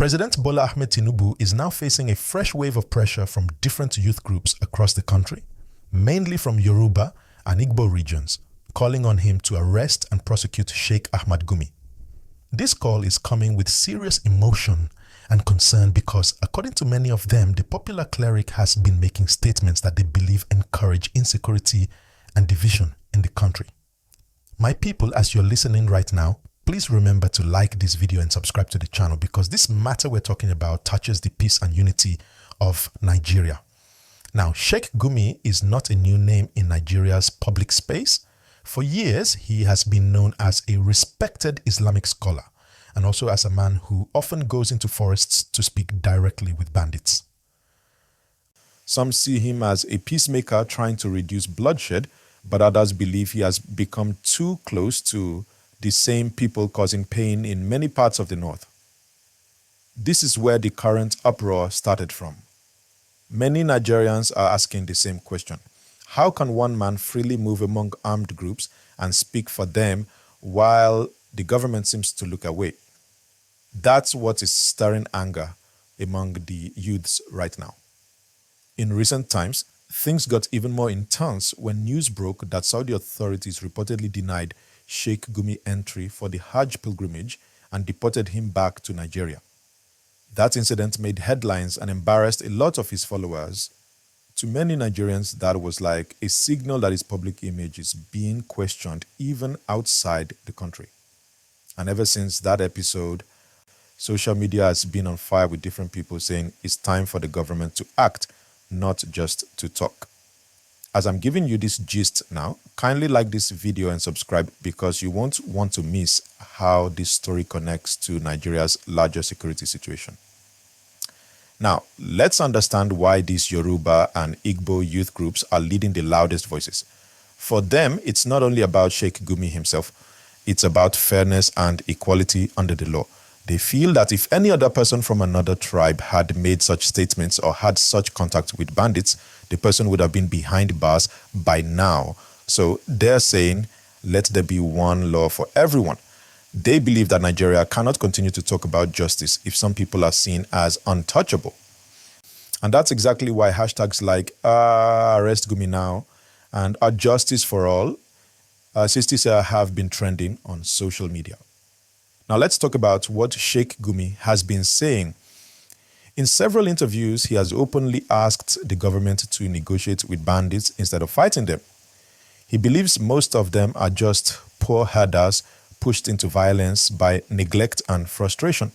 President Bola Ahmed Tinubu is now facing a fresh wave of pressure from different youth groups across the country, mainly from Yoruba and Igbo regions, calling on him to arrest and prosecute Sheikh Ahmad Gumi. This call is coming with serious emotion and concern because, according to many of them, the popular cleric has been making statements that they believe encourage insecurity and division in the country. My people, as you're listening right now, please remember to like this video and subscribe to the channel because this matter we're talking about touches the peace and unity of Nigeria. Now, Sheikh Gumi is not a new name in Nigeria's public space. For years, he has been known as a respected Islamic scholar and also as a man who often goes into forests to speak directly with bandits. Some see him as a peacemaker trying to reduce bloodshed, but others believe he has become too close to the same people causing pain in many parts of the north. This is where the current uproar started from. Many Nigerians are asking the same question. How can one man freely move among armed groups and speak for them while the government seems to look away? That's what is stirring anger among the youths right now. In recent times, things got even more intense when news broke that Saudi authorities reportedly denied Sheikh Gumi entry for the Hajj pilgrimage and deported him back to Nigeria. That incident made headlines and embarrassed a lot of his followers. To many Nigerians, that was like a signal that his public image is being questioned even outside the country. And ever since that episode, social media has been on fire with different people saying it's time for the government to act, not just to talk. As I'm giving you this gist now, kindly like this video and subscribe because you won't want to miss how this story connects to Nigeria's larger security situation. Now, let's understand why these Yoruba and Igbo youth groups are leading the loudest voices. For them, it's not only about Sheikh Gumi himself, it's about fairness and equality under the law. They feel that if any other person from another tribe had made such statements or had such contact with bandits, the person would have been behind bars by now. So they're saying, let there be one law for everyone. They believe that Nigeria cannot continue to talk about justice if some people are seen as untouchable. And that's exactly why hashtags like arrest Gumi now and justice for all have been trending on social media. Now let's talk about what Sheikh Gumi has been saying. In several interviews, he has openly asked the government to negotiate with bandits instead of fighting them. He believes most of them are just poor herders pushed into violence by neglect and frustration.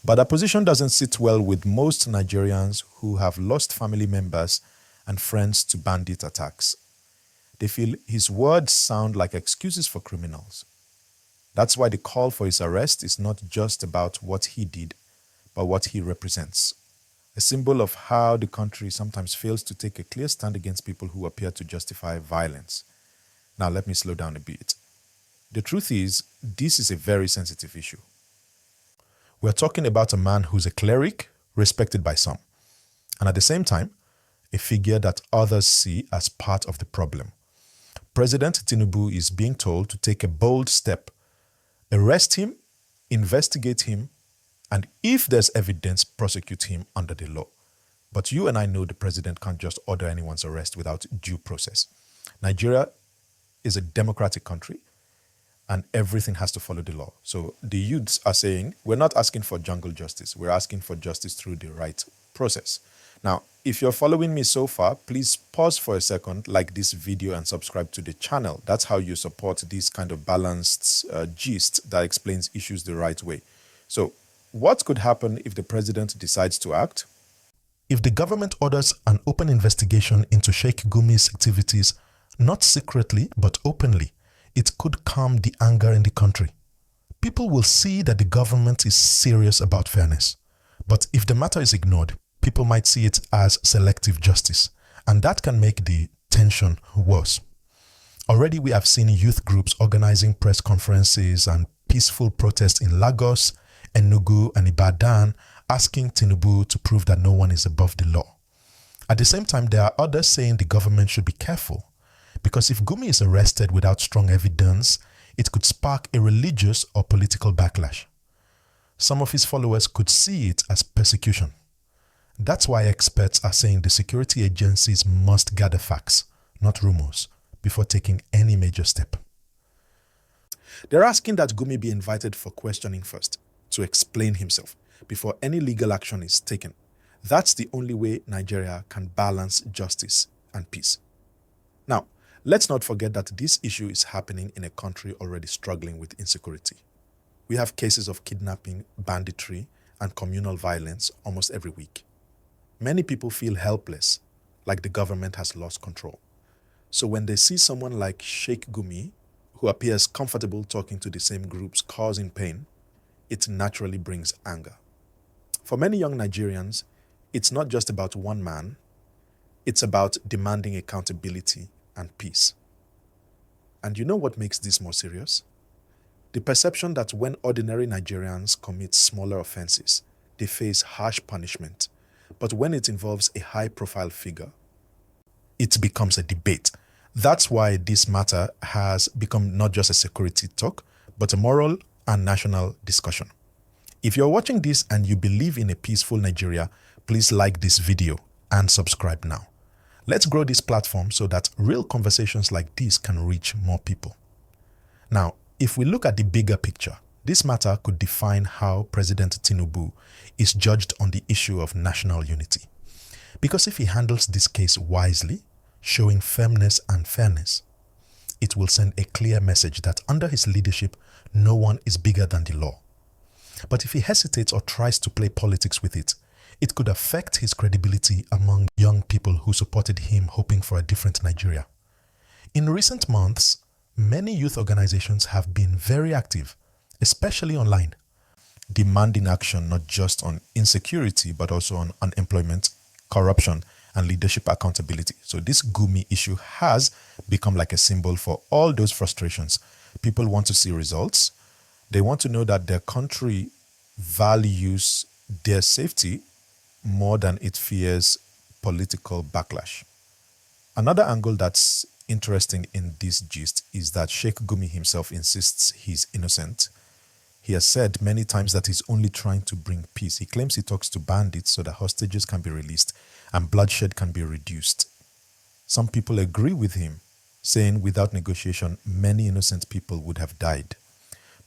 But that position doesn't sit well with most Nigerians who have lost family members and friends to bandit attacks. They feel his words sound like excuses for criminals. That's why the call for his arrest is not just about what he did, but what he represents. A symbol of how the country sometimes fails to take a clear stand against people who appear to justify violence. Now, let me slow down a bit. The truth is, this is a very sensitive issue. We're talking about a man who's a cleric, respected by some, and at the same time, a figure that others see as part of the problem. President Tinubu is being told to take a bold step, arrest him, investigate him, and if there's evidence, prosecute him under the law. But you and I know the president can't just order anyone's arrest without due process. Nigeria is a democratic country and everything has to follow the law. So the youths are saying, we're not asking for jungle justice. We're asking for justice through the right process. Now, if you're following me so far, please pause for a second, like this video and subscribe to the channel. That's how you support this kind of balanced gist that explains issues the right way. So what could happen if the president decides to act? If the government orders an open investigation into Sheikh Gumi's activities, not secretly but openly, it could calm the anger in the country. People will see that the government is serious about fairness. But if the matter is ignored, people might see it as selective justice, and that can make the tension worse. Already we have seen youth groups organizing press conferences and peaceful protests in Lagos, Enugu and Ibadan, asking Tinubu to prove that no one is above the law. At the same time, there are others saying the government should be careful, because if Gumi is arrested without strong evidence, it could spark a religious or political backlash. some of his followers could see it as persecution. That's why experts are saying the security agencies must gather facts, not rumors, before taking any major step. They're asking that Gumi be invited for questioning first, to explain himself, before any legal action is taken. That's the only way Nigeria can balance justice and peace. Now, let's not forget that this issue is happening in a country already struggling with insecurity. We have cases of kidnapping, banditry, and communal violence almost every week. Many people feel helpless, like the government has lost control. So when they see someone like Sheikh Gumi, who appears comfortable talking to the same groups causing pain, it naturally brings anger. For many young Nigerians, it's not just about one man, it's about demanding accountability and peace. And you know what makes this more serious? The perception that when ordinary Nigerians commit smaller offenses, they face harsh punishment. But when it involves a high-profile figure, it becomes a debate. That's why this matter has become not just a security talk, but a moral and national discussion. If you're watching this and you believe in a peaceful Nigeria, please like this video and subscribe now. Let's grow this platform so that real conversations like this can reach more people. Now, if we look at the bigger picture, this matter could define how President Tinubu is judged on the issue of national unity. Because if he handles this case wisely, showing firmness and fairness, it will send a clear message that under his leadership, no one is bigger than the law. But if he hesitates or tries to play politics with it, it could affect his credibility among young people who supported him hoping for a different Nigeria. In recent months, many youth organizations have been very active, especially online, demanding action not just on insecurity, but also on unemployment, corruption, and leadership accountability. So this Gumi issue has become like a symbol for all those frustrations. People want to see results. They want to know that their country values their safety more than it fears political backlash. Another angle that's interesting in this gist is that Sheikh Gumi himself insists he's innocent. He has said many times that he's only trying to bring peace. He claims he talks to bandits so that hostages can be released and bloodshed can be reduced. Some people agree with him, saying without negotiation, many innocent people would have died.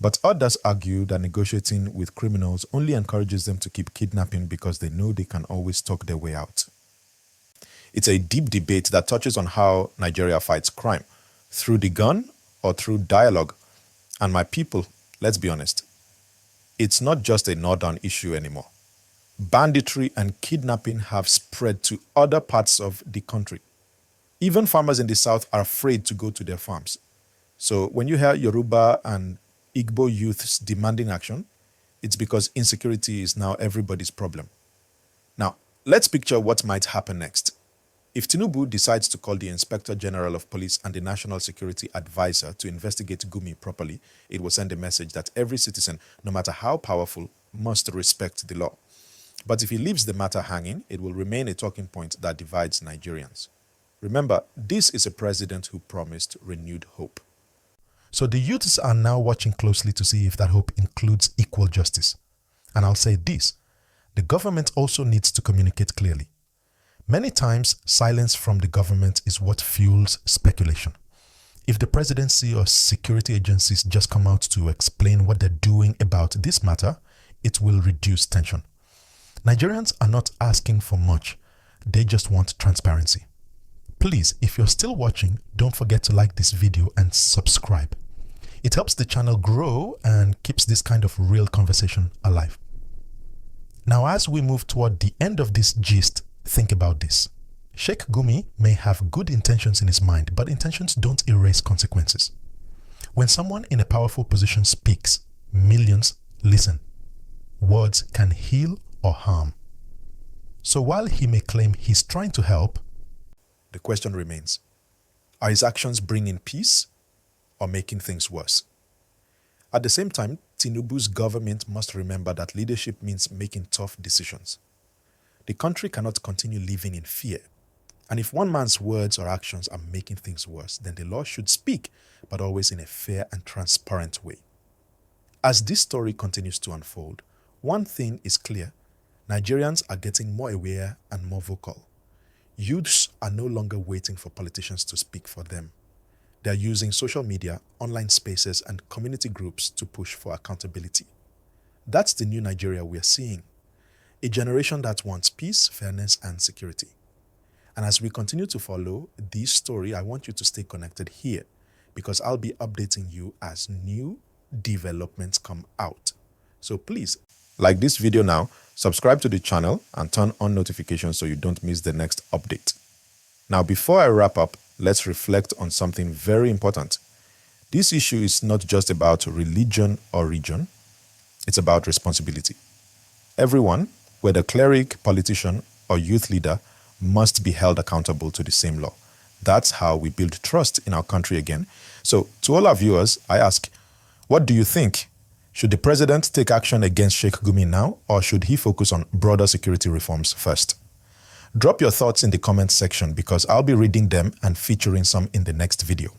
But others argue that negotiating with criminals only encourages them to keep kidnapping because they know they can always talk their way out. It's a deep debate that touches on how Nigeria fights crime, through the gun or through dialogue. And my people, let's be honest, it's not just a northern issue anymore. Banditry and kidnapping have spread to other parts of the country. Even farmers in the south are afraid to go to their farms. So when you hear Yoruba and Igbo youths demanding action, it's because insecurity is now everybody's problem. Now, let's picture what might happen next. If Tinubu decides to call the Inspector General of Police and the National Security Advisor to investigate Gumi properly, it will send a message that every citizen, no matter how powerful, must respect the law. But if he leaves the matter hanging, it will remain a talking point that divides Nigerians. Remember, this is a president who promised renewed hope. So the youths are now watching closely to see if that hope includes equal justice. And I'll say this, the government also needs to communicate clearly. Many times, silence from the government is what fuels speculation. If the presidency or security agencies just come out to explain what they're doing about this matter, it will reduce tension. Nigerians are not asking for much. They just want transparency. Please, if you're still watching, don't forget to like this video and subscribe. It helps the channel grow and keeps this kind of real conversation alive. Now, as we move toward the end of this gist, think about this. Sheikh Gumi may have good intentions in his mind, but intentions don't erase consequences. When someone in a powerful position speaks, millions listen. Words can heal or harm. So while he may claim he's trying to help, the question remains, are his actions bringing peace or making things worse? At the same time, Tinubu's government must remember that leadership means making tough decisions. The country cannot continue living in fear. And if one man's words or actions are making things worse, then the law should speak, but always in a fair and transparent way. As this story continues to unfold, One thing is clear. Nigerians are getting more aware and more vocal. Youths are no longer waiting for politicians to speak for them. They are using social media, online spaces, and community groups to push for accountability. That's the new Nigeria we are seeing. A generation that wants peace, fairness, and security. And as we continue to follow this story, I want you to stay connected here because I'll be updating you as new developments come out. So please, like this video now, subscribe to the channel and turn on notifications so you don't miss the next update. Now, before I wrap up, let's reflect on something very important. This issue is not just about religion or region. It's about responsibility. Everyone, whether cleric, politician, or youth leader, must be held accountable to the same law. That's how we build trust in our country again. So, to all our viewers, I ask, what do you think? Should the president take action against Sheikh Gumi now, or should he focus on broader security reforms first? Drop your thoughts in the comments section because I'll be reading them and featuring some in the next video.